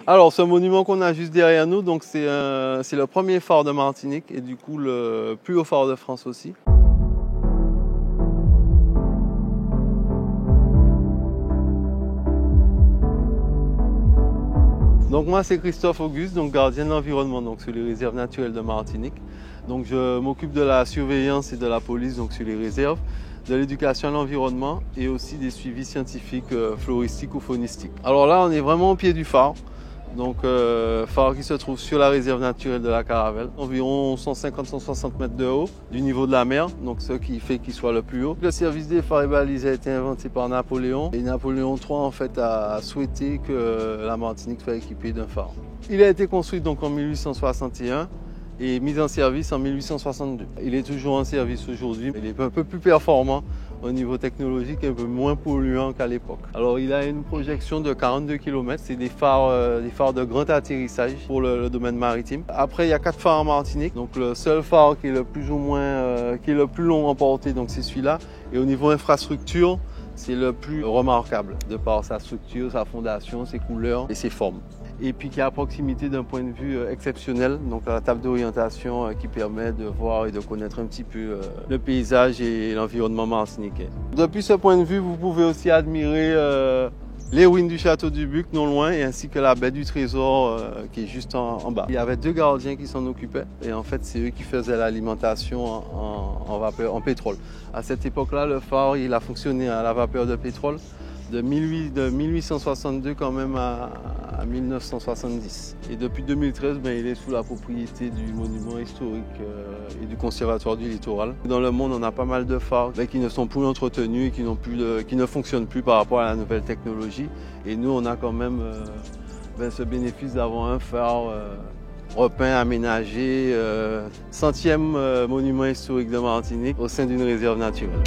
Alors, ce monument qu'on a juste derrière nous, donc c'est le premier phare de Martinique et du coup le plus haut phare de France aussi. Donc moi c'est Christophe Auguste, donc gardien de l'environnement donc sur les réserves naturelles de Martinique. Donc je m'occupe de la surveillance et de la police donc sur les réserves, de l'éducation à l'environnement et aussi des suivis scientifiques floristiques ou faunistiques. Alors là on est vraiment au pied du phare. Donc phare qui se trouve sur la réserve naturelle de la Caravelle, environ 150-160 mètres de haut du niveau de la mer, donc ce qui fait qu'il soit le plus haut. Le service des phares et balises a été inventé par Napoléon et Napoléon III en fait a souhaité que la Martinique soit équipée d'un phare. Il a été construit donc en 1861 et mis en service en 1862. Il est toujours en service aujourd'hui, il est un peu plus performant au niveau technologique, un peu moins polluant qu'à l'époque. Alors il a une projection de 42 km, c'est des phares de grand atterrissage pour le domaine maritime. Après il y a 4 phares en Martinique, donc le seul phare qui est le plus ou moins, qui est le plus long en portée, donc c'est celui-là. Et au niveau infrastructure, c'est le plus remarquable de par sa structure, sa fondation, ses couleurs et ses formes. Et puis qui est à proximité d'un point de vue exceptionnel, donc la table d'orientation qui permet de voir et de connaître un petit peu le paysage et l'environnement martiniquais. Depuis ce point de vue, vous pouvez aussi admirer les ruines du château du Buc non loin et ainsi que la baie du Trésor qui est juste en bas. Il y avait 2 gardiens qui s'en occupaient et en fait c'est eux qui faisaient l'alimentation en pétrole. À cette époque-là, le phare il a fonctionné à la vapeur de pétrole de 1862 quand même à 1970. Et depuis 2013, il est sous la propriété du monument historique et du conservatoire du littoral. Dans le monde, on a pas mal de phares qui ne sont plus entretenus et qui ne fonctionnent plus par rapport à la nouvelle technologie. Et nous, on a quand même ce bénéfice d'avoir un phare repeint, aménagé, 100e monument historique de Martinique au sein d'une réserve naturelle.